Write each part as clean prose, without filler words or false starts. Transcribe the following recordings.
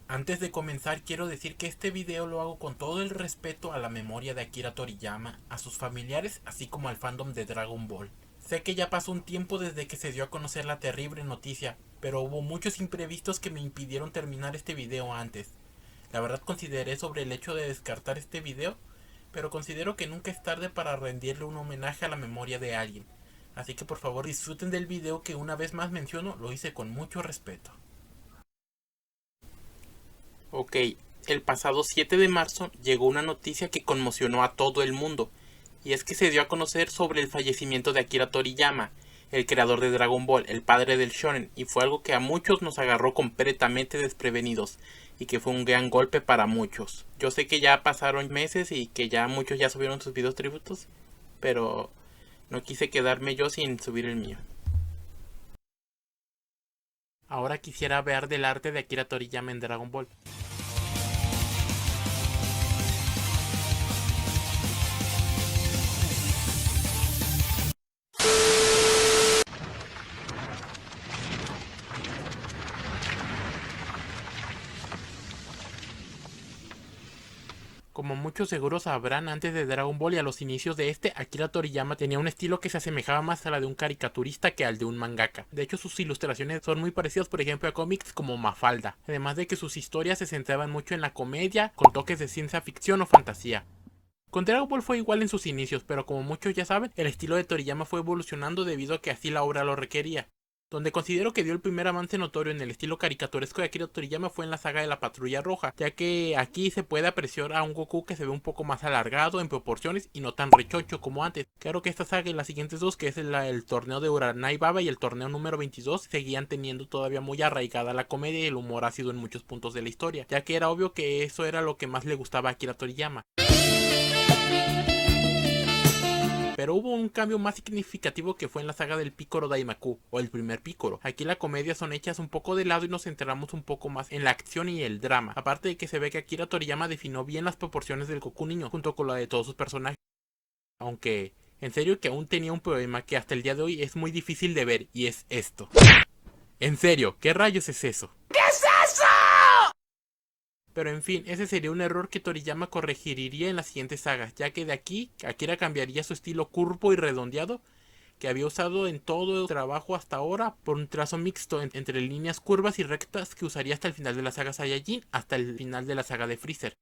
Antes de comenzar quiero decir que este video lo hago con todo el respeto a la memoria de Akira Toriyama, a sus familiares, así como al fandom de Dragon Ball. Sé que ya pasó un tiempo desde que se dio a conocer la terrible noticia, pero hubo muchos imprevistos que me impidieron terminar este video antes. La verdad consideré sobre el hecho de descartar este video, pero considero que nunca es tarde para rendirle un homenaje a la memoria de alguien. Así que por favor disfruten del video que una vez más menciono, lo hice con mucho respeto. Ok, el pasado 7 de marzo llegó una noticia que conmocionó a todo el mundo, y es que se dio a conocer sobre el fallecimiento de Akira Toriyama, el creador de Dragon Ball, el padre del shonen, y fue algo que a muchos nos agarró completamente desprevenidos, y que fue un gran golpe para muchos. Yo sé que ya pasaron meses y que ya muchos ya subieron sus videos tributos, pero no quise quedarme yo sin subir el mío. Ahora quisiera ver del arte de Akira Toriyama en Dragon Ball. Como muchos seguro sabrán, antes de Dragon Ball y a los inicios de este, Akira Toriyama tenía un estilo que se asemejaba más a la de un caricaturista que al de un mangaka. De hecho, sus ilustraciones son muy parecidas, por ejemplo, a cómics como Mafalda. Además de que sus historias se centraban mucho en la comedia, con toques de ciencia ficción o fantasía. Con Dragon Ball fue igual en sus inicios, pero como muchos ya saben, el estilo de Toriyama fue evolucionando debido a que así la obra lo requería. Donde considero que dio el primer avance notorio en el estilo caricaturesco de Akira Toriyama fue en la saga de la Patrulla Roja, ya que aquí se puede apreciar a un Goku que se ve un poco más alargado en proporciones y no tan rechocho como antes. Claro que esta saga y las siguientes dos, que es el torneo de Uranai Baba y el torneo número 22, seguían teniendo todavía muy arraigada la comedia y el humor ácido en muchos puntos de la historia, ya que era obvio que eso era lo que más le gustaba a Akira Toriyama. Pero hubo un cambio más significativo que fue en la saga del Picoro Daimaku, o el primer Picoro. Aquí las comedias son hechas un poco de lado y nos centramos un poco más en la acción y el drama. Aparte de que se ve que Akira Toriyama definió bien las proporciones del Goku niño, junto con la de todos sus personajes. Aunque, en serio que aún tenía un problema que hasta el día de hoy es muy difícil de ver, y es esto. En serio, ¿qué rayos es eso? Pero en fin, ese sería un error que Toriyama corregiría en las siguientes sagas, ya que de aquí Akira cambiaría su estilo curvo y redondeado que había usado en todo el trabajo hasta ahora por un trazo mixto entre líneas curvas y rectas que usaría hasta el final de la saga Saiyajin hasta el final de la saga de Freezer.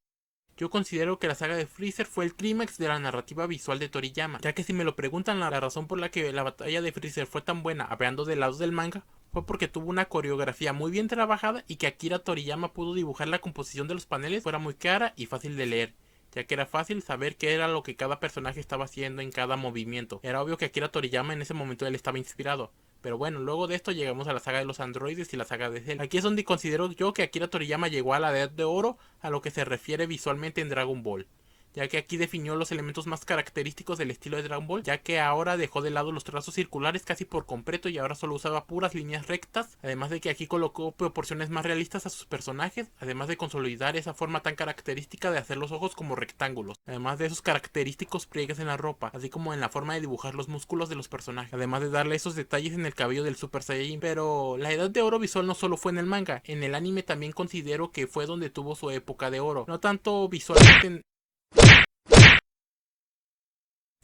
Yo considero que la saga de Freezer fue el clímax de la narrativa visual de Toriyama, ya que si me lo preguntan la razón por la que la batalla de Freezer fue tan buena, hablando de lados del manga, fue porque tuvo una coreografía muy bien trabajada y que Akira Toriyama pudo dibujar la composición de los paneles fuera muy clara y fácil de leer, ya que era fácil saber qué era lo que cada personaje estaba haciendo en cada movimiento. Era obvio que Akira Toriyama en ese momento él estaba inspirado. Pero bueno, luego de esto llegamos a la saga de los androides y la saga de Cell. Aquí es donde considero yo que Akira Toriyama llegó a la edad de oro a lo que se refiere visualmente en Dragon Ball, ya que aquí definió los elementos más característicos del estilo de Dragon Ball, ya que ahora dejó de lado los trazos circulares casi por completo y ahora solo usaba puras líneas rectas, además de que aquí colocó proporciones más realistas a sus personajes, además de consolidar esa forma tan característica de hacer los ojos como rectángulos, además de esos característicos pliegues en la ropa, así como en la forma de dibujar los músculos de los personajes, además de darle esos detalles en el cabello del Super Saiyajin. Pero la edad de oro visual no solo fue en el manga, en el anime también considero que fue donde tuvo su época de oro, no tanto visualmente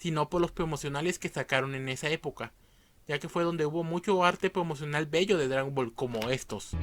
sino por los promocionales que sacaron en esa época, ya que fue donde hubo mucho arte promocional bello de Dragon Ball como estos.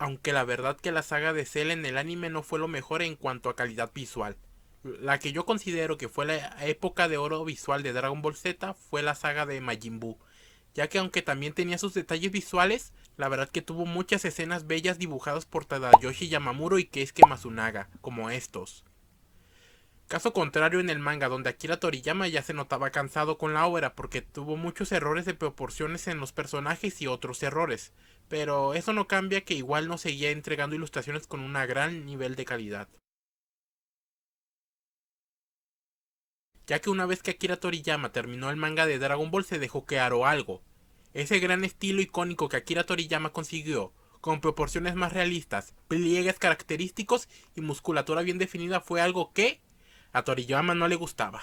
Aunque la verdad que la saga de Cell en el anime no fue lo mejor en cuanto a calidad visual. La que yo considero que fue la época de oro visual de Dragon Ball Z fue la saga de Majin Buu, ya que aunque también tenía sus detalles visuales, La verdad que tuvo muchas escenas bellas dibujadas por Tadayoshi Yamamuro y Keisuke Masunaga, como estos. Caso contrario en el manga, donde Akira Toriyama ya se notaba cansado con la obra porque tuvo muchos errores de proporciones en los personajes y otros errores, pero eso no cambia que igual no seguía entregando ilustraciones con un gran nivel de calidad. Ya que una vez que Akira Toriyama terminó el manga de Dragon Ball se dejó claro algo. Ese gran estilo icónico que Akira Toriyama consiguió, con proporciones más realistas, pliegues característicos y musculatura bien definida fue algo que a Toriyama no le gustaba.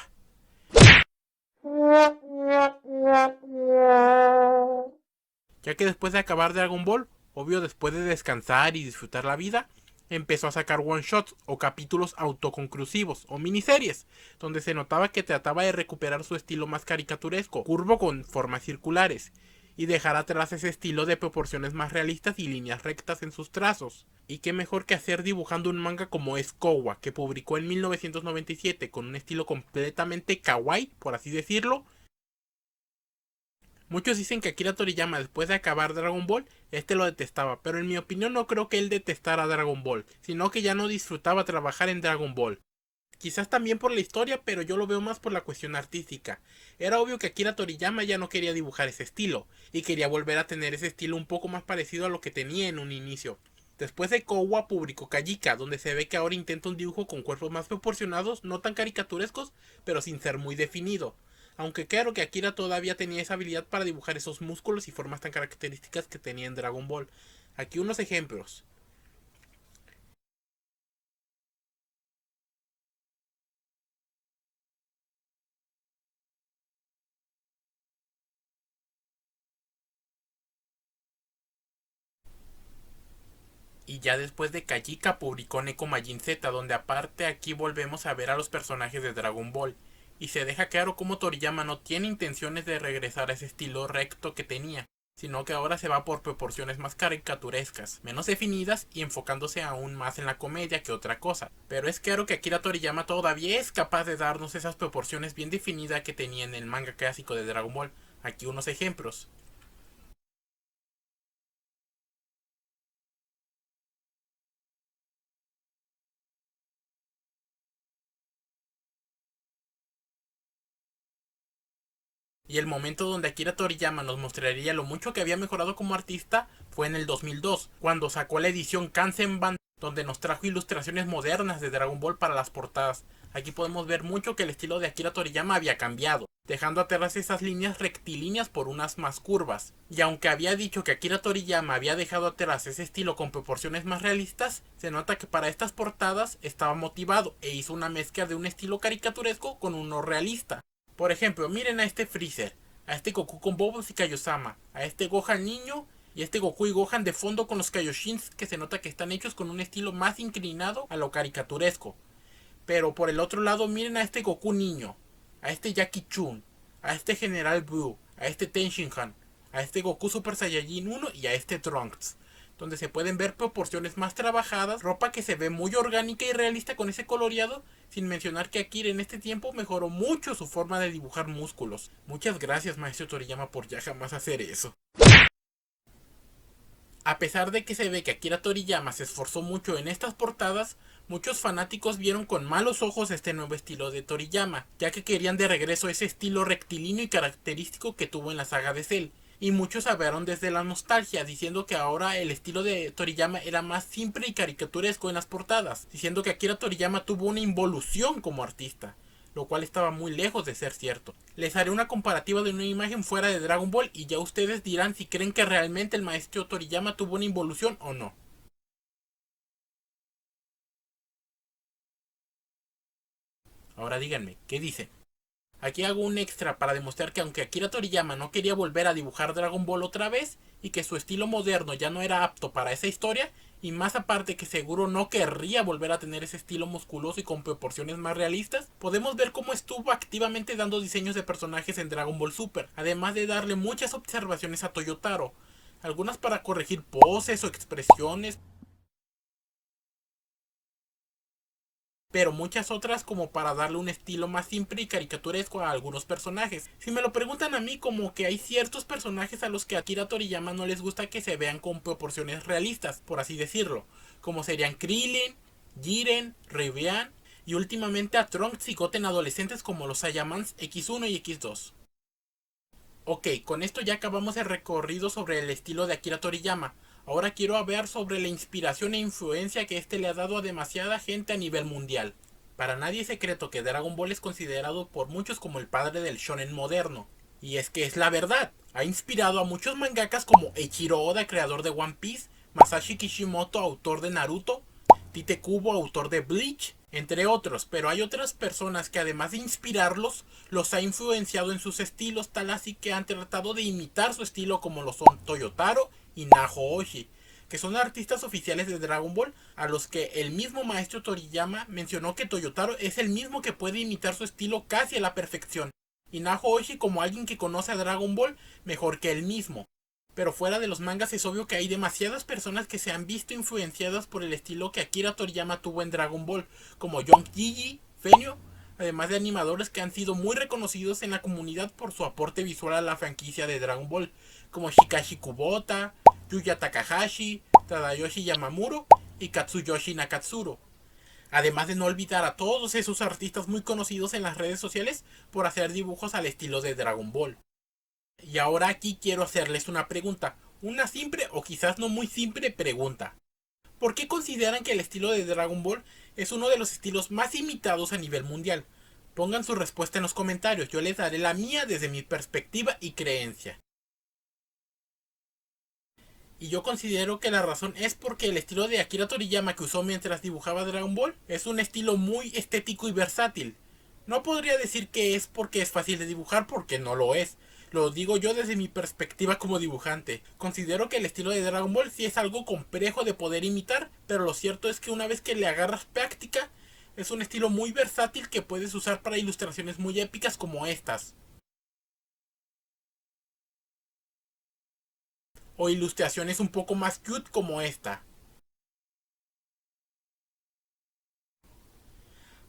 Ya que después de acabar Dragon Ball, obvio después de descansar y disfrutar la vida, empezó a sacar one shots o capítulos autoconclusivos o miniseries, donde se notaba que trataba de recuperar su estilo más caricaturesco, curvo con formas circulares, y dejar atrás ese estilo de proporciones más realistas y líneas rectas en sus trazos. Y qué mejor que hacer dibujando un manga como es Kowa, que publicó en 1997 con un estilo completamente kawaii, por así decirlo. Muchos dicen que Akira Toriyama después de acabar Dragon Ball, lo detestaba, pero en mi opinión no creo que él detestara Dragon Ball, sino que ya no disfrutaba trabajar en Dragon Ball. Quizás también por la historia, pero yo lo veo más por la cuestión artística. Era obvio que Akira Toriyama ya no quería dibujar ese estilo, y quería volver a tener ese estilo un poco más parecido a lo que tenía en un inicio. Después de Kowa publicó Kajika, donde se ve que ahora intenta un dibujo con cuerpos más proporcionados, no tan caricaturescos, pero sin ser muy definido. Aunque claro que Akira todavía tenía esa habilidad para dibujar esos músculos y formas tan características que tenía en Dragon Ball. Aquí unos ejemplos. Y ya después de Kajika publicó Neko Majin Z, donde aparte aquí volvemos a ver a los personajes de Dragon Ball. Y se deja claro cómo Toriyama no tiene intenciones de regresar a ese estilo recto que tenía, sino que ahora se va por proporciones más caricaturescas, menos definidas y enfocándose aún más en la comedia que otra cosa. Pero es claro que Akira Toriyama todavía es capaz de darnos esas proporciones bien definidas que tenía en el manga clásico de Dragon Ball. Aquí unos ejemplos. Y el momento donde Akira Toriyama nos mostraría lo mucho que había mejorado como artista fue en el 2002, cuando sacó la edición Kansenban, donde nos trajo ilustraciones modernas de Dragon Ball para las portadas. Aquí podemos ver mucho que el estilo de Akira Toriyama había cambiado, dejando atrás esas líneas rectilíneas por unas más curvas. Y aunque había dicho que Akira Toriyama había dejado atrás ese estilo con proporciones más realistas, se nota que para estas portadas estaba motivado e hizo una mezcla de un estilo caricaturesco con uno realista. Por ejemplo, miren a este Freezer, a este Goku con Bobos y Kaiosama, a este Gohan niño y este Goku y Gohan de fondo con los Kaioshins que se nota que están hechos con un estilo más inclinado a lo caricaturesco. Pero por el otro lado miren a este Goku niño, a este Jackie Chun, a este General Blue, a este Tenshinhan, a este Goku Super Saiyajin 1 y a este Trunks, donde se pueden ver proporciones más trabajadas, ropa que se ve muy orgánica y realista con ese coloreado, sin mencionar que Akira en este tiempo mejoró mucho su forma de dibujar músculos. Muchas gracias maestro Toriyama por ya jamás hacer eso. A pesar de que se ve que Akira Toriyama se esforzó mucho en estas portadas, muchos fanáticos vieron con malos ojos este nuevo estilo de Toriyama, ya que querían de regreso ese estilo rectilíneo y característico que tuvo en la saga de Cell. Y muchos hablaron desde la nostalgia, diciendo que ahora el estilo de Toriyama era más simple y caricaturesco en las portadas, diciendo que Akira Toriyama tuvo una involución como artista, lo cual estaba muy lejos de ser cierto. Les haré una comparativa de una imagen fuera de Dragon Ball y ya ustedes dirán si creen que realmente el maestro Toriyama tuvo una involución o no. Ahora díganme, ¿qué dicen? Aquí hago un extra para demostrar que aunque Akira Toriyama no quería volver a dibujar Dragon Ball otra vez y que su estilo moderno ya no era apto para esa historia, y más aparte que seguro no querría volver a tener ese estilo musculoso y con proporciones más realistas, podemos ver cómo estuvo activamente dando diseños de personajes en Dragon Ball Super, además de darle muchas observaciones a Toyotaro, algunas para corregir poses o expresiones, pero muchas otras como para darle un estilo más simple y caricaturesco a algunos personajes. Si me lo preguntan a mí, como que hay ciertos personajes a los que a Akira Toriyama no les gusta que se vean con proporciones realistas, por así decirlo, como serían Krillin, Jiren, Rivian y últimamente a Trunks y Goten adolescentes como los Saiyamans X1 y X2. Ok, con esto ya acabamos el recorrido sobre el estilo de Akira Toriyama. Ahora quiero hablar sobre la inspiración e influencia que este le ha dado a demasiada gente a nivel mundial. Para nadie es secreto que Dragon Ball es considerado por muchos como el padre del shonen moderno. Y es que es la verdad, ha inspirado a muchos mangakas como Eiichiro Oda, creador de One Piece, Masashi Kishimoto, autor de Naruto, Tite Kubo, autor de Bleach, entre otros, pero hay otras personas que además de inspirarlos, los ha influenciado en sus estilos, tal así que han tratado de imitar su estilo como lo son Toyotaro y Naho Oshii, que son artistas oficiales de Dragon Ball, a los que el mismo maestro Toriyama mencionó que Toyotaro es el mismo que puede imitar su estilo casi a la perfección, y Naho Oshii como alguien que conoce a Dragon Ball mejor que él mismo. Pero fuera de los mangas es obvio que hay demasiadas personas que se han visto influenciadas por el estilo que Akira Toriyama tuvo en Dragon Ball, como Young Gigi, Fenio, además de animadores que han sido muy reconocidos en la comunidad por su aporte visual a la franquicia de Dragon Ball, como Shikashi Kubota, Yuya Takahashi, Tadayoshi Yamamuro y Katsuyoshi Nakatsuro. Además de no olvidar a todos esos artistas muy conocidos en las redes sociales por hacer dibujos al estilo de Dragon Ball. Y ahora aquí quiero hacerles una pregunta, una simple o quizás no muy simple pregunta. ¿Por qué consideran que el estilo de Dragon Ball es uno de los estilos más imitados a nivel mundial? Pongan su respuesta en los comentarios, yo les daré la mía desde mi perspectiva y creencia. Y yo considero que la razón es porque el estilo de Akira Toriyama que usó mientras dibujaba Dragon Ball es un estilo muy estético y versátil. No podría decir que es porque es fácil de dibujar, porque no lo es. Lo digo yo desde mi perspectiva como dibujante. Considero que el estilo de Dragon Ball sí es algo complejo de poder imitar, pero lo cierto es que una vez que le agarras práctica, es un estilo muy versátil que puedes usar para ilustraciones muy épicas como estas. O ilustraciones un poco más cute como esta.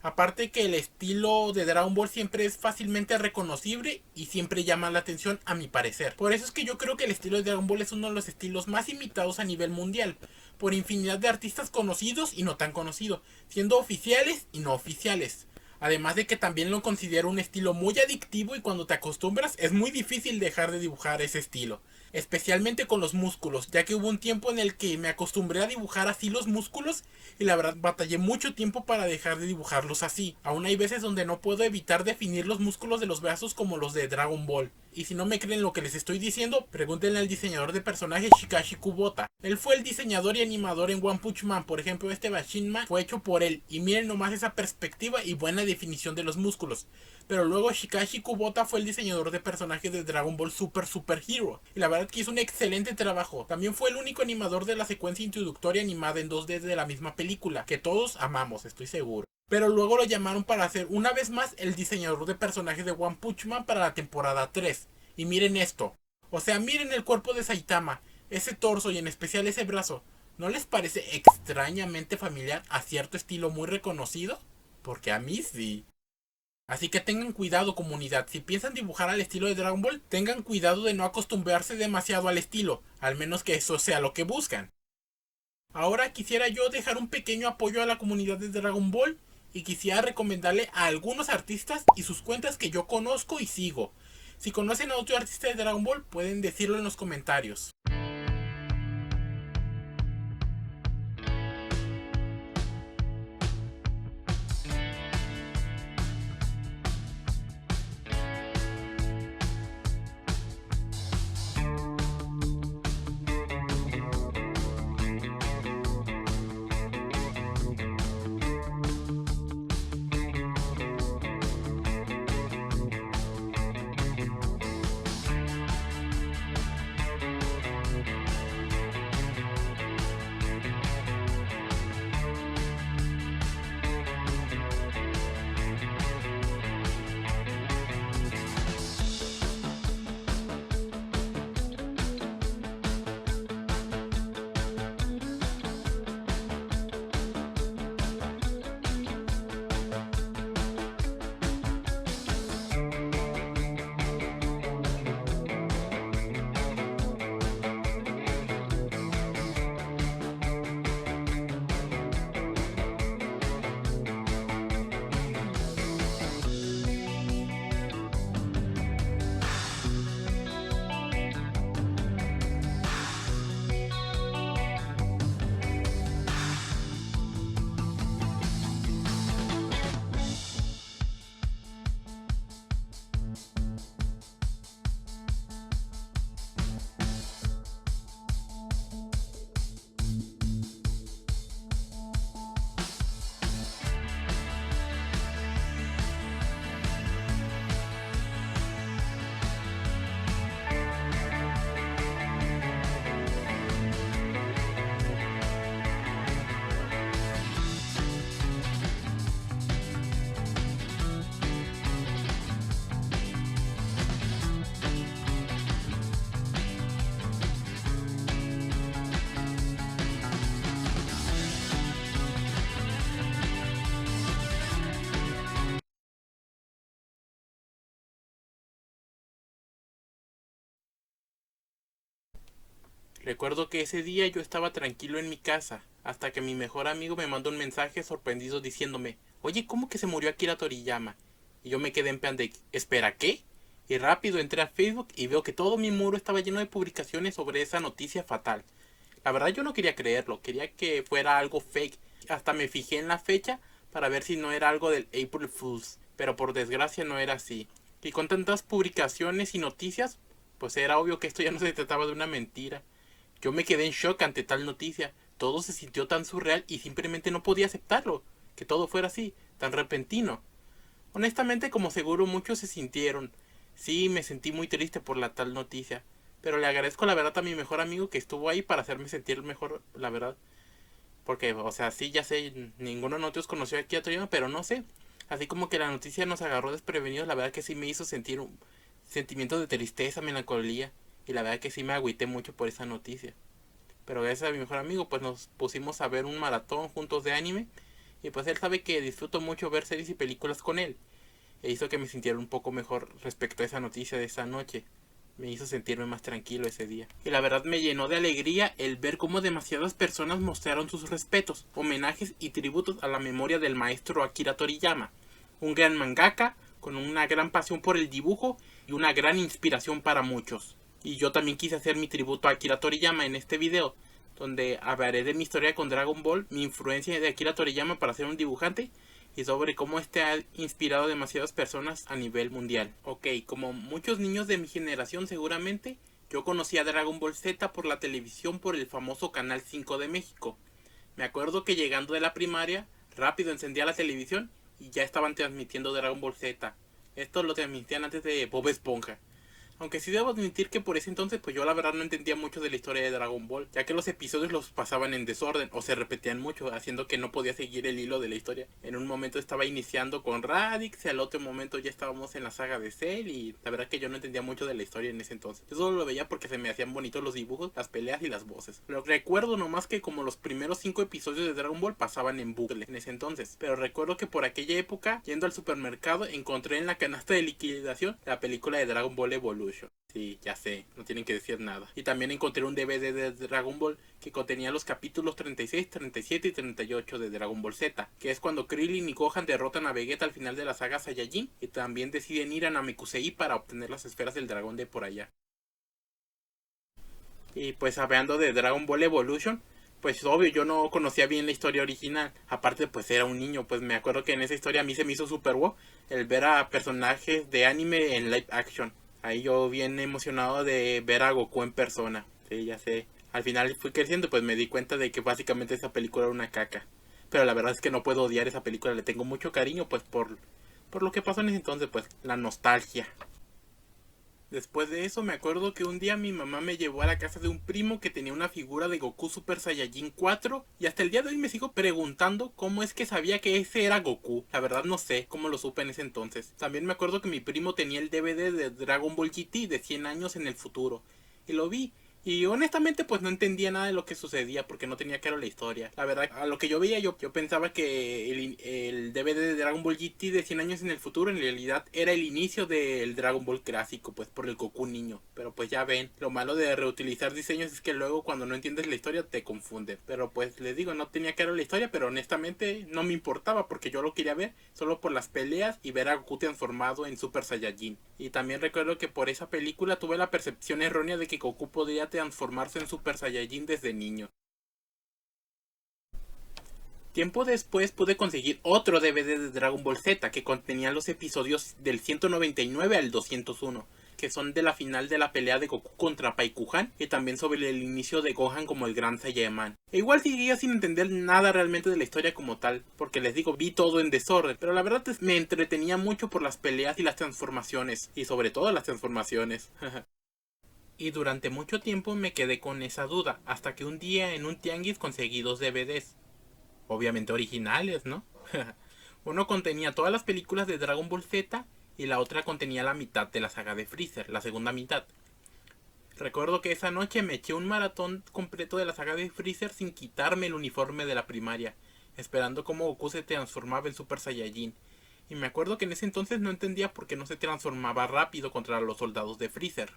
Aparte que el estilo de Dragon Ball siempre es fácilmente reconocible y siempre llama la atención a mi parecer. Por eso es que yo creo que el estilo de Dragon Ball es uno de los estilos más imitados a nivel mundial, por infinidad de artistas conocidos y no tan conocidos, siendo oficiales y no oficiales. Además de que también lo considero un estilo muy adictivo y cuando te acostumbras es muy difícil dejar de dibujar ese estilo. Especialmente con los músculos, ya que hubo un tiempo en el que me acostumbré a dibujar así los músculos y la verdad batallé mucho tiempo para dejar de dibujarlos así. Aún hay veces donde no puedo evitar definir los músculos de los brazos como los de Dragon Ball. Y si no me creen lo que les estoy diciendo, pregúntenle al diseñador de personajes Shikashi Kubota. Él fue el diseñador y animador en One Punch Man, por ejemplo este Bashinma fue hecho por él. Y miren nomás esa perspectiva y buena definición de los músculos. Pero luego Shikashi Kubota fue el diseñador de personajes de Dragon Ball Super Hero. Y la verdad que hizo un excelente trabajo. También fue el único animador de la secuencia introductoria animada en 2D de la misma película, que todos amamos, estoy seguro. Pero luego lo llamaron para hacer una vez más el diseñador de personajes de One Punch Man para la temporada 3. Y miren esto. O sea, miren el cuerpo de Saitama, ese torso y en especial ese brazo. ¿No les parece extrañamente familiar a cierto estilo muy reconocido? Porque a mí sí. Así que tengan cuidado, comunidad, si piensan dibujar al estilo de Dragon Ball, tengan cuidado de no acostumbrarse demasiado al estilo, al menos que eso sea lo que buscan. Ahora quisiera yo dejar un pequeño apoyo a la comunidad de Dragon Ball y quisiera recomendarle a algunos artistas y sus cuentas que yo conozco y sigo. Si conocen a otro artista de Dragon Ball, pueden decirlo en los comentarios. Recuerdo que ese día yo estaba tranquilo en mi casa, hasta que mi mejor amigo me mandó un mensaje sorprendido diciéndome, oye, ¿cómo que se murió Akira Toriyama? Y yo me quedé en plan de, ¿espera qué? Y rápido entré a Facebook y veo que todo mi muro estaba lleno de publicaciones sobre esa noticia fatal. La verdad yo no quería creerlo, quería que fuera algo fake. Hasta me fijé en la fecha para ver si no era algo del April Fools, pero por desgracia no era así. Y con tantas publicaciones y noticias, pues era obvio que esto ya no se trataba de una mentira. Yo me quedé en shock ante tal noticia. Todo se sintió tan surreal y simplemente no podía aceptarlo. Que todo fuera así, tan repentino. Honestamente, como seguro muchos se sintieron. Sí, me sentí muy triste por la tal noticia. Pero le agradezco la verdad a mi mejor amigo que estuvo ahí para hacerme sentir mejor, la verdad. Porque, o sea, sí, ya sé, ninguno de nosotros conoció aquí a Toriyama, pero no sé. Así como que la noticia nos agarró desprevenidos, la verdad que sí me hizo sentir un sentimiento de tristeza, melancolía. Y la verdad que sí me agüité mucho por esa noticia. Pero gracias a mi mejor amigo, pues nos pusimos a ver un maratón juntos de anime. Y pues él sabe que disfruto mucho ver series y películas con él. E hizo que me sintiera un poco mejor respecto a esa noticia de esa noche. Me hizo sentirme más tranquilo ese día. Y la verdad me llenó de alegría el ver cómo demasiadas personas mostraron sus respetos, homenajes y tributos a la memoria del maestro Akira Toriyama. Un gran mangaka, con una gran pasión por el dibujo y una gran inspiración para muchos. Y yo también quise hacer mi tributo a Akira Toriyama en este video, donde hablaré de mi historia con Dragon Ball, mi influencia de Akira Toriyama para ser un dibujante y sobre cómo este ha inspirado a demasiadas personas a nivel mundial. Ok, como muchos niños de mi generación seguramente, yo conocí a Dragon Ball Z por la televisión por el famoso Canal 5 de México. Me acuerdo que llegando de la primaria, rápido encendía la televisión y ya estaban transmitiendo Dragon Ball Z. Esto lo transmitían antes de Bob Esponja. Aunque sí debo admitir que por ese entonces pues yo la verdad no entendía mucho de la historia de Dragon Ball, ya que los episodios los pasaban en desorden o se repetían mucho, haciendo que no podía seguir el hilo de la historia. En un momento estaba iniciando con Radix y al otro momento ya estábamos en la saga de Cell y la verdad que yo no entendía mucho de la historia en ese entonces. Yo solo lo veía porque se me hacían bonitos los dibujos, las peleas y las voces. Lo recuerdo nomás que como los primeros 5 episodios de Dragon Ball pasaban en bucle en ese entonces, pero recuerdo que por aquella época, yendo al supermercado, encontré en la canasta de liquidación la película de Dragon Ball Evolution. Sí, ya sé, no tienen que decir nada. Y también encontré un DVD de Dragon Ball que contenía los capítulos 36, 37 y 38 de Dragon Ball Z, que es cuando Krillin y Gohan derrotan a Vegeta al final de la saga Saiyajin y también deciden ir a Namekusei para obtener las esferas del dragón de por allá. Y pues hablando de Dragon Ball Evolution, pues obvio yo no conocía bien la historia original, aparte pues era un niño, pues me acuerdo que en esa historia a mí se me hizo super wow el ver a personajes de anime en live action. Ahí yo bien emocionado de ver a Goku en persona. Sí, ya sé. Al final fui creciendo, pues me di cuenta de que básicamente esa película era una caca. Pero la verdad es que no puedo odiar esa película, le tengo mucho cariño, pues por lo que pasó en ese entonces, pues la nostalgia. Después de eso me acuerdo que un día mi mamá me llevó a la casa de un primo que tenía una figura de Goku Super Saiyajin 4 y hasta el día de hoy me sigo preguntando cómo es que sabía que ese era Goku. La verdad no sé cómo lo supe en ese entonces. También me acuerdo que mi primo tenía el DVD de Dragon Ball GT de 100 años en el futuro y lo vi. Y honestamente pues no entendía nada de lo que sucedía porque no tenía claro la historia. La verdad, a lo que yo veía yo pensaba que el DVD de Dragon Ball GT de 100 años en el futuro en realidad era el inicio del Dragon Ball clásico, pues por el Goku niño. Pero pues ya ven, lo malo de reutilizar diseños es que luego cuando no entiendes la historia te confunde. Pero pues les digo, no tenía claro la historia, pero honestamente no me importaba porque yo lo quería ver solo por las peleas y ver a Goku transformado en Super Saiyajin. Y también recuerdo que por esa película tuve la percepción errónea de que Goku podía transformarse en Super Saiyajin desde niño. Tiempo después pude conseguir otro DVD de Dragon Ball Z que contenía los episodios del 199 al 201, que son de la final de la pelea de Goku contra Paikuhan y también sobre el inicio de Gohan como el Gran Saiyaman. E igual seguía sin entender nada realmente de la historia como tal, porque les digo, vi todo en desorden, pero la verdad es que me entretenía mucho por las peleas y las transformaciones, y sobre todo las transformaciones. Y durante mucho tiempo me quedé con esa duda, hasta que un día en un tianguis conseguí dos DVDs. Obviamente originales, ¿no? Uno contenía todas las películas de Dragon Ball Z y la otra contenía la mitad de la saga de Freezer, la segunda mitad. Recuerdo que esa noche me eché un maratón completo de la saga de Freezer sin quitarme el uniforme de la primaria, esperando cómo Goku se transformaba en Super Saiyajin. Y me acuerdo que en ese entonces no entendía por qué no se transformaba rápido contra los soldados de Freezer.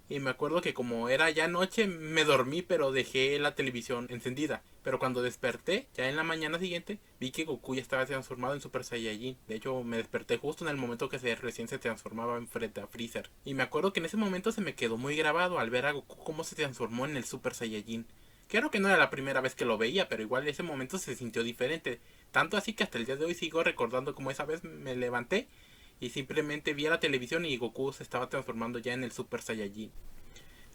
Y me acuerdo que como era ya noche, me dormí pero dejé la televisión encendida. Pero cuando desperté, ya en la mañana siguiente, vi que Goku ya estaba transformado en Super Saiyajin. De hecho, me desperté justo en el momento que recién se transformaba en frente a Freezer. Y me acuerdo que en ese momento se me quedó muy grabado al ver a Goku cómo se transformó en el Super Saiyajin. Claro que no era la primera vez que lo veía, pero igual ese momento se sintió diferente. Tanto así que hasta el día de hoy sigo recordando cómo esa vez me levanté y simplemente vi a la televisión y Goku se estaba transformando ya en el Super Saiyajin.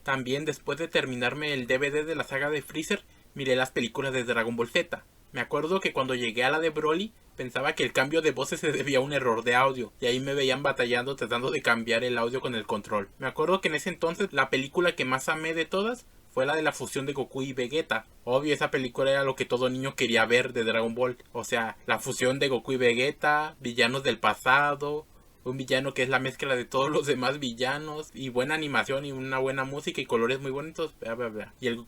También después de terminarme el DVD de la saga de Freezer, miré las películas de Dragon Ball Z. Me acuerdo que cuando llegué a la de Broly, pensaba que el cambio de voces se debía a un error de audio, y ahí me veían batallando tratando de cambiar el audio con el control. Me acuerdo que en ese entonces la película que más amé de todas fue la de la fusión de Goku y Vegeta. Obvio, esa película era lo que todo niño quería ver de Dragon Ball. O sea, la fusión de Goku y Vegeta, villanos del pasado, un villano que es la mezcla de todos los demás villanos, y buena animación y una buena música y colores muy bonitos.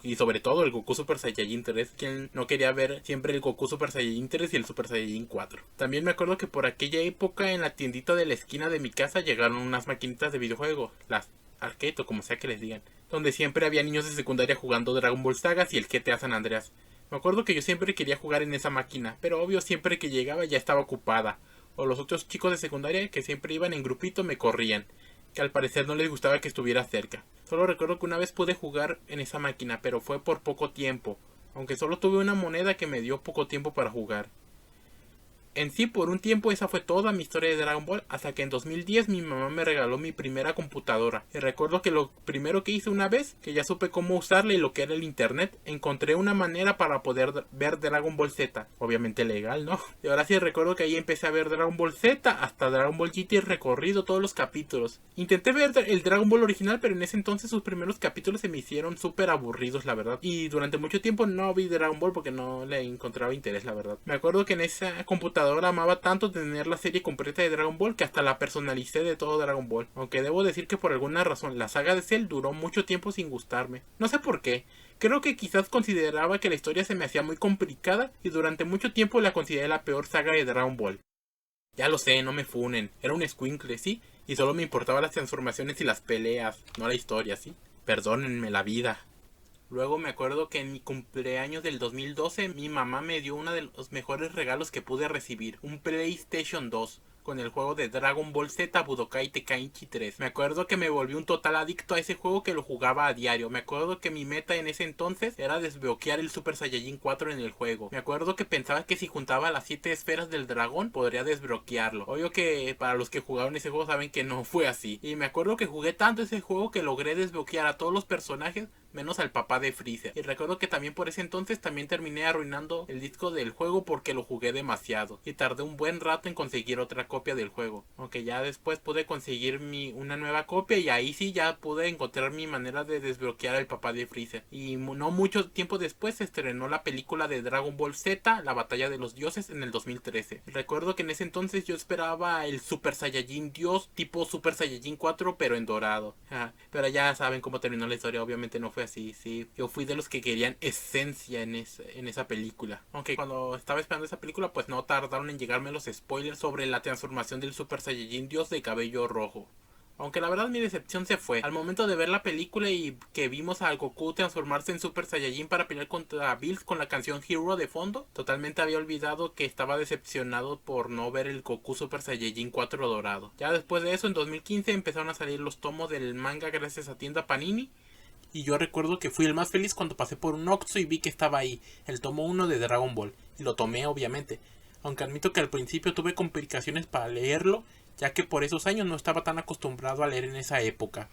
Y sobre todo el Goku Super Saiyajin 3. Quien no quería ver siempre el Goku Super Saiyajin 3 y el Super Saiyajin 4. También me acuerdo que por aquella época en la tiendita de la esquina de mi casa llegaron unas maquinitas de videojuegos, las arcade o como sea que les digan, donde siempre había niños de secundaria jugando Dragon Ball Sagas y el GTA San Andreas. Me acuerdo que yo siempre quería jugar en esa máquina, pero obvio siempre que llegaba ya estaba ocupada, o los otros chicos de secundaria que siempre iban en grupito me corrían, que al parecer no les gustaba que estuviera cerca. Solo recuerdo que una vez pude jugar en esa máquina, pero fue por poco tiempo, aunque solo tuve una moneda que me dio poco tiempo para jugar. En sí, por un tiempo esa fue toda mi historia de Dragon Ball, hasta que en 2010 mi mamá me regaló mi primera computadora. Y recuerdo que lo primero que hice una vez, que ya supe cómo usarla y lo que era el internet, encontré una manera para poder ver Dragon Ball Z. Obviamente legal, ¿no? Y ahora sí recuerdo que ahí empecé a ver Dragon Ball Z hasta Dragon Ball GT recorrido todos los capítulos. Intenté ver el Dragon Ball original, pero en ese entonces sus primeros capítulos se me hicieron súper aburridos, la verdad. Y durante mucho tiempo no vi Dragon Ball porque no le encontraba interés, la verdad. Me acuerdo que en esa computadora amaba tanto tener la serie completa de Dragon Ball que hasta la personalicé de todo Dragon Ball. Aunque debo decir que por alguna razón la saga de Cell duró mucho tiempo sin gustarme. No sé por qué. Creo que quizás consideraba que la historia se me hacía muy complicada y durante mucho tiempo la consideré la peor saga de Dragon Ball. Ya lo sé, no me funen. Era un escuincle, ¿sí? Y solo me importaban las transformaciones y las peleas, no la historia, ¿sí? Perdónenme la vida. Luego me acuerdo que en mi cumpleaños del 2012 mi mamá me dio uno de los mejores regalos que pude recibir, un PlayStation 2 con el juego de Dragon Ball Z Budokai Tenkaichi 3. Me acuerdo que me volví un total adicto a ese juego que lo jugaba a diario. Me acuerdo que mi meta en ese entonces era desbloquear el Super Saiyajin 4 en el juego. Me acuerdo que pensaba que si juntaba las 7 esferas del dragón podría desbloquearlo. Obvio que para los que jugaron ese juego saben que no fue así. Y me acuerdo que jugué tanto ese juego que logré desbloquear a todos los personajes menos al papá de Freezer. Y recuerdo que también por ese entonces también terminé arruinando el disco del juego porque lo jugué demasiado. Y tardé un buen rato en conseguir otra copia del juego. Aunque ya después pude conseguir una nueva copia y ahí sí ya pude encontrar mi manera de desbloquear al papá de Freezer. Y no mucho tiempo después se estrenó la película de Dragon Ball Z, la batalla de los dioses, en el 2013. Recuerdo que en ese entonces yo esperaba el Super Saiyajin Dios tipo Super Saiyajin 4 pero en dorado. Pero ya saben cómo terminó la historia, obviamente no fue así, sí. Yo fui de los que querían esencia en esa película. Aunque cuando estaba esperando esa película, pues no tardaron en llegarme los spoilers sobre la transformación del Super Saiyajin Dios de cabello rojo. Aunque la verdad mi decepción se fue al momento de ver la película y que vimos a Goku transformarse en Super Saiyajin para pelear contra Bills con la canción Hero de fondo. Totalmente había olvidado que estaba decepcionado por no ver el Goku Super Saiyajin 4 dorado. Ya después de eso, en 2015 empezaron a salir los tomos del manga gracias a tienda Panini. Y yo recuerdo que fui el más feliz cuando pasé por un Oxxo y vi que estaba ahí, el tomo 1 de Dragon Ball. Y lo tomé obviamente. Aunque admito que al principio tuve complicaciones para leerlo, ya que por esos años no estaba tan acostumbrado a leer en esa época.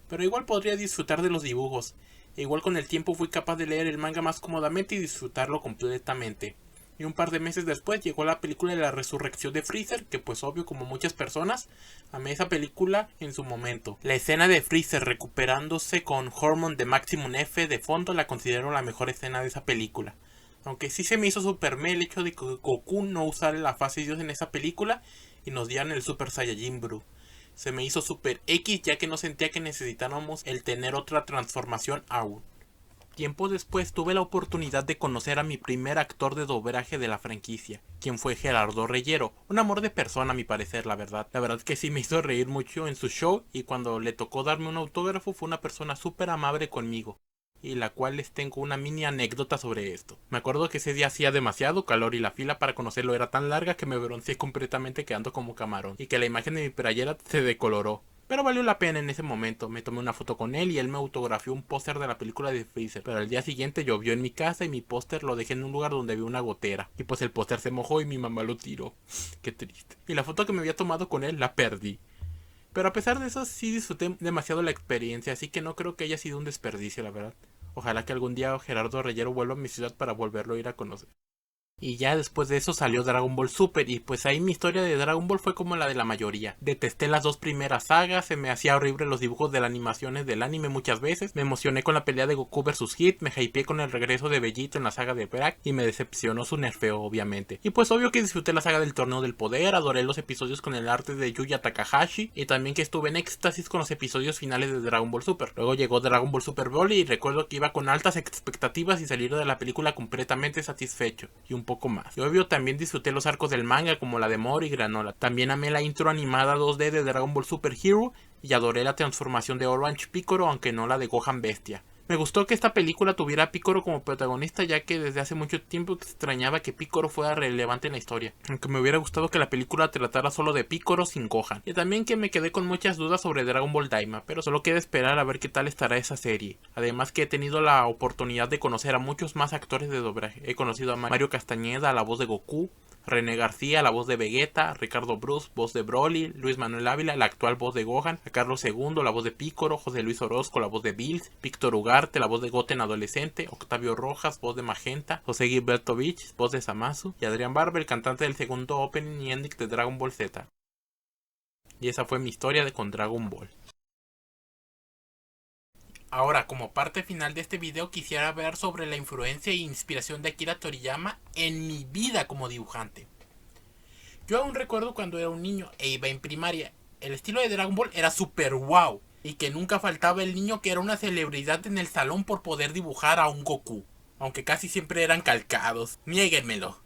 Pero igual podría disfrutar de los dibujos. E igual con el tiempo fui capaz de leer el manga más cómodamente y disfrutarlo completamente. Y un par de meses después llegó la película de la resurrección de Freezer, que pues obvio como muchas personas, amé esa película en su momento. La escena de Freezer recuperándose con Hormone de Maximum F de fondo la considero la mejor escena de esa película. Aunque sí se me hizo super me el hecho de que Goku no usara la fase Dios en esa película y nos dieran el Super Saiyajin Blue. Se me hizo super X ya que no sentía que necesitáramos el tener otra transformación aún. Tiempo después tuve la oportunidad de conocer a mi primer actor de doblaje de la franquicia, quien fue Gerardo Reyero, un amor de persona a mi parecer, la verdad. La verdad que sí me hizo reír mucho en su show y cuando le tocó darme un autógrafo fue una persona súper amable conmigo, y la cual les tengo una mini anécdota sobre esto. Me acuerdo que ese día hacía demasiado calor y la fila para conocerlo era tan larga que me bronceé completamente quedando como camarón, y que la imagen de mi playera se decoloró. Pero valió la pena en ese momento, me tomé una foto con él y él me autografió un póster de la película de Freezer. Pero al día siguiente llovió en mi casa y mi póster lo dejé en un lugar donde había una gotera. Y pues el póster se mojó y mi mamá lo tiró. Qué triste. Y la foto que me había tomado con él la perdí. Pero a pesar de eso sí disfruté demasiado la experiencia, así que no creo que haya sido un desperdicio, la verdad. Ojalá que algún día Gerardo Reyero vuelva a mi ciudad para volverlo a ir a conocer. Y ya después de eso salió Dragon Ball Super y pues ahí mi historia de Dragon Ball fue como la de la mayoría. Detesté las dos primeras sagas, se me hacía horrible los dibujos de las animaciones del anime muchas veces, me emocioné con la pelea de Goku vs Hit, me hypeé con el regreso de Vegeta en la saga de Black y me decepcionó su nerfeo obviamente. Y pues obvio que disfruté la saga del Torneo del Poder, adoré los episodios con el arte de Yuya Takahashi y también que estuve en éxtasis con los episodios finales de Dragon Ball Super. Luego llegó Dragon Ball Super Broly y recuerdo que iba con altas expectativas y salir de la película completamente satisfecho y un poco más. Y obvio también disfruté los arcos del manga como la de Moro y Granola. También amé la intro animada 2D de Dragon Ball Super Hero y adoré la transformación de Orange Piccolo aunque no la de Gohan Bestia. Me gustó que esta película tuviera a Piccolo como protagonista ya que desde hace mucho tiempo extrañaba que Piccolo fuera relevante en la historia. Aunque me hubiera gustado que la película tratara solo de Piccolo sin Gohan. Y también que me quedé con muchas dudas sobre Dragon Ball Daima, pero solo queda esperar a ver qué tal estará esa serie. Además que he tenido la oportunidad de conocer a muchos más actores de doblaje. He conocido a Mario Castañeda, la voz de Goku, René García, la voz de Vegeta, Ricardo Bruce, voz de Broly, Luis Manuel Ávila, la actual voz de Gohan, a Carlos II, la voz de Piccolo, José Luis Orozco, la voz de Bills, Víctor Ugarte, la voz de Goten adolescente, Octavio Rojas, voz de Magenta, José Gilbertovich, voz de Zamasu, y Adrián Barber, el cantante del segundo opening y ending de Dragon Ball Z. Y esa fue mi historia con Dragon Ball. Ahora, como parte final de este video, quisiera hablar sobre la influencia e inspiración de Akira Toriyama en mi vida como dibujante. Yo aún recuerdo cuando era un niño e iba en primaria. El estilo de Dragon Ball era super wow. Y que nunca faltaba el niño que era una celebridad en el salón por poder dibujar a un Goku. Aunque casi siempre eran calcados. Niéguenmelo.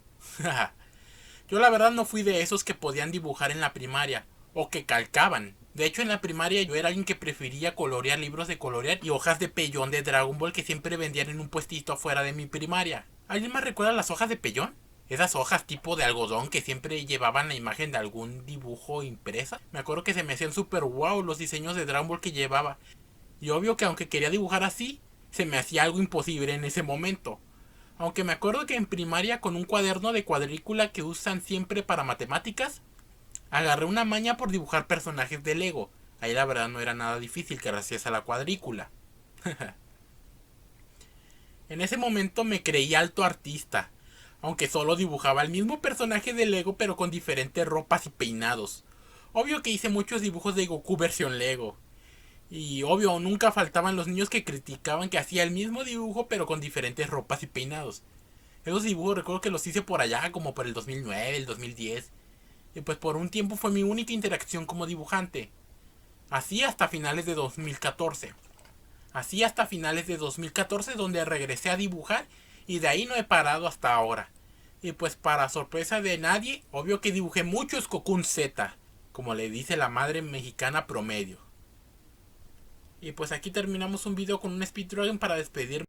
Yo la verdad no fui de esos que podían dibujar en la primaria. O que calcaban. De hecho en la primaria yo era alguien que prefería colorear libros de colorear y hojas de pellón de Dragon Ball que siempre vendían en un puestito afuera de mi primaria. ¿Alguien más recuerda las hojas de pellón? Esas hojas tipo de algodón que siempre llevaban la imagen de algún dibujo impresa. Me acuerdo que se me hacían super wow los diseños de Dragon Ball que llevaba. Y obvio que aunque quería dibujar así, se me hacía algo imposible en ese momento. Aunque me acuerdo que en primaria con un cuaderno de cuadrícula que usan siempre para matemáticas, agarré una maña por dibujar personajes de Lego. Ahí la verdad no era nada difícil gracias a la cuadrícula. En ese momento me creí alto artista. Aunque solo dibujaba el mismo personaje de Lego pero con diferentes ropas y peinados. Obvio que hice muchos dibujos de Goku versión Lego. Y obvio nunca faltaban los niños que criticaban que hacía el mismo dibujo pero con diferentes ropas y peinados. Esos dibujos recuerdo que los hice por allá como por el 2009, el 2010. Y pues por un tiempo fue mi única interacción como dibujante. Así hasta finales de 2014. Así hasta finales de 2014 donde regresé a dibujar y de ahí no he parado hasta ahora. Y pues para sorpresa de nadie, obvio que dibujé muchos Cocoon Z, como le dice la madre mexicana promedio. Y pues aquí terminamos un video con un speedrun para despedirme.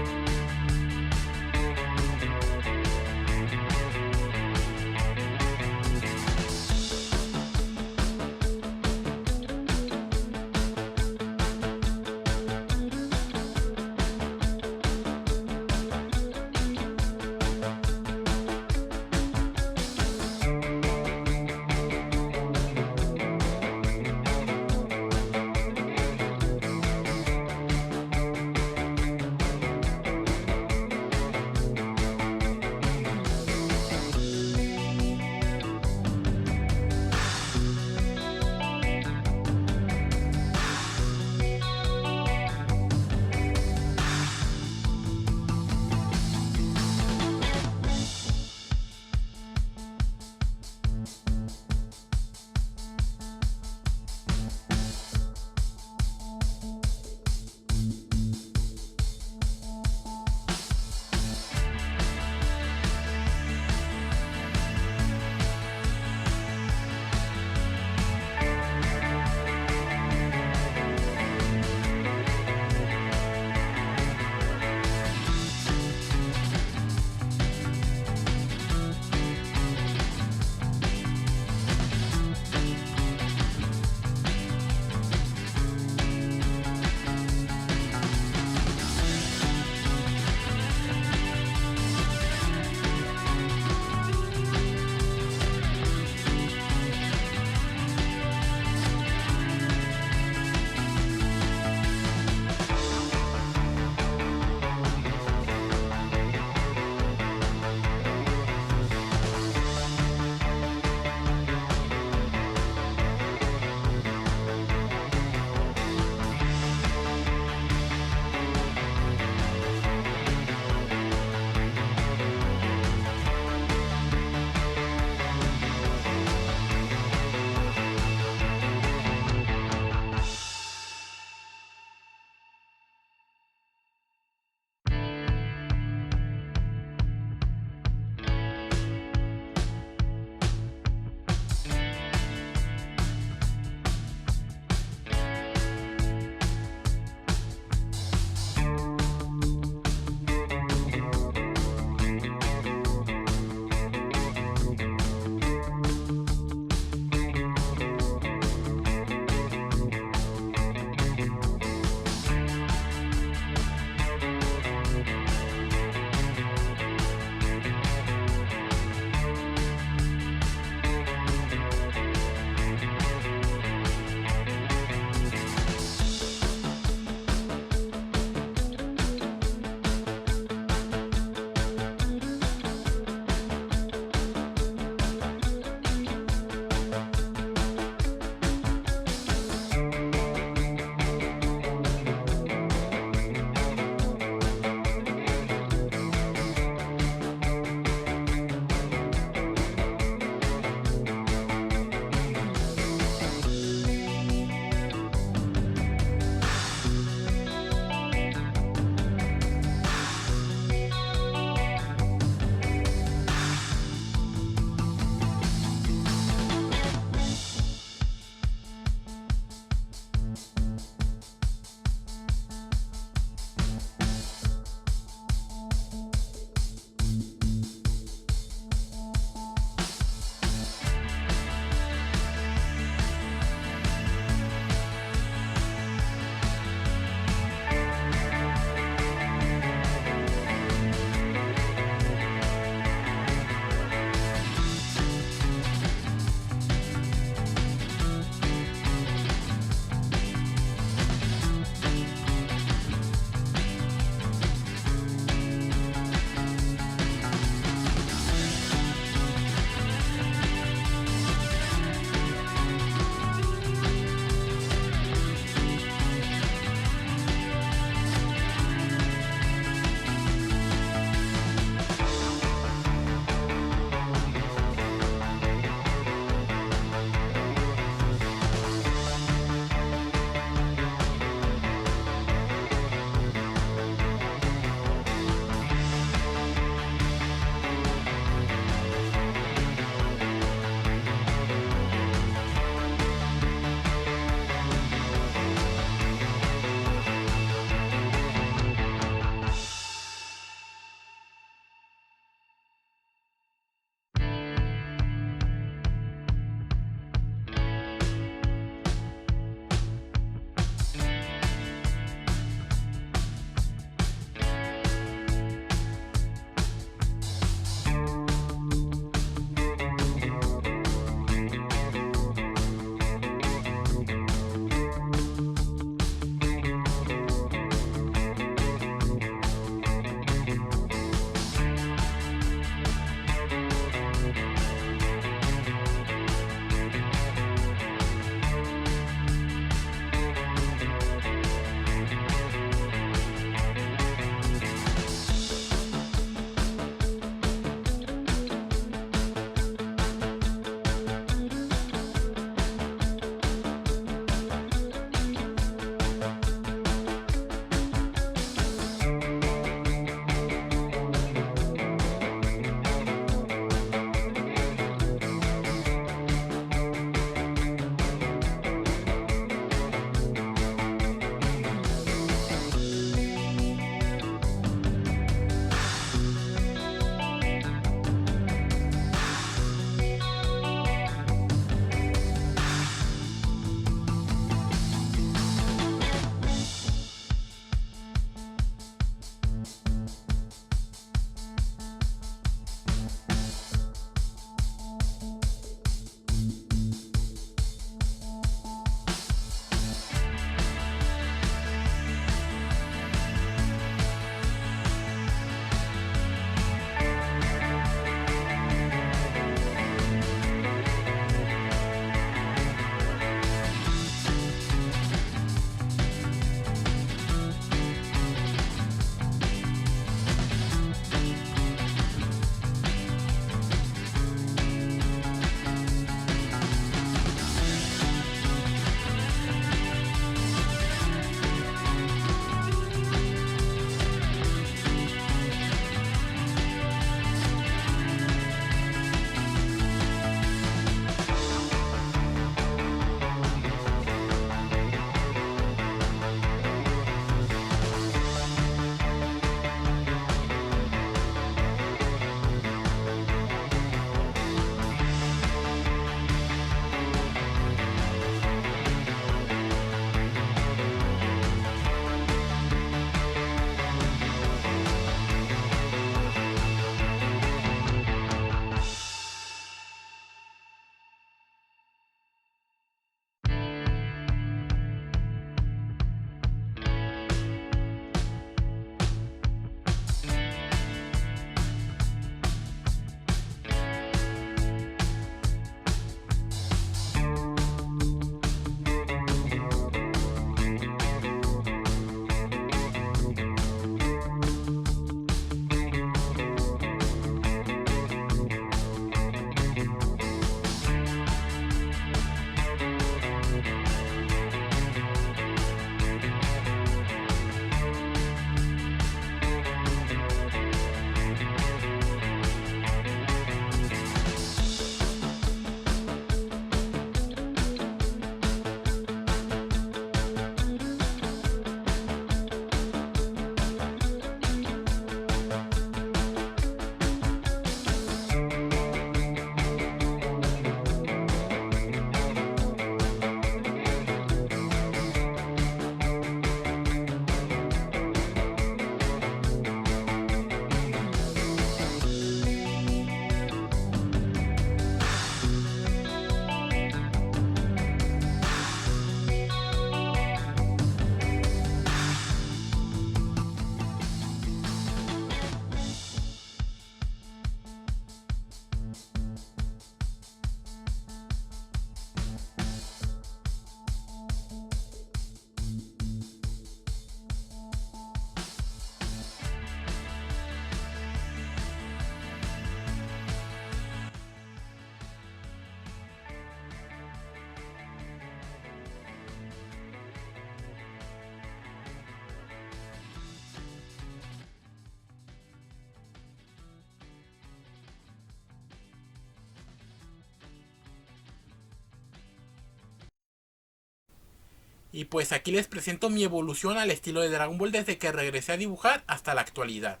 Y pues aquí les presento mi evolución al estilo de Dragon Ball desde que regresé a dibujar hasta la actualidad.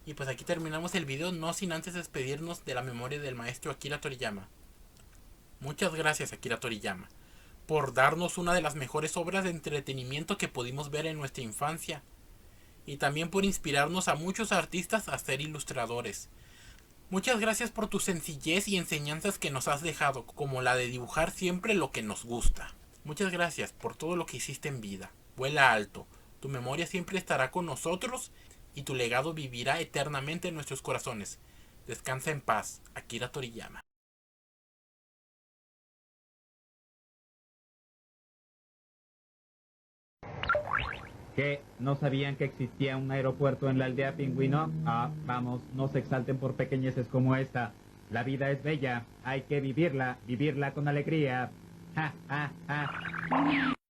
Y pues aquí terminamos el video, no sin antes despedirnos de la memoria del maestro Akira Toriyama. Muchas gracias, Akira Toriyama, por darnos una de las mejores obras de entretenimiento que pudimos ver en nuestra infancia, y también por inspirarnos a muchos artistas a ser ilustradores. Muchas gracias por tu sencillez y enseñanzas que nos has dejado, como la de dibujar siempre lo que nos gusta. Muchas gracias por todo lo que hiciste en vida. Vuela alto, tu memoria siempre estará con nosotros y tu legado vivirá eternamente en nuestros corazones. Descansa en paz, Akira Toriyama. ¿Qué? ¿No sabían que existía un aeropuerto en la aldea Pingüino? Ah, vamos, no se exalten por pequeñeces como esta. La vida es bella, hay que vivirla, vivirla con alegría. Ja, ja, ja.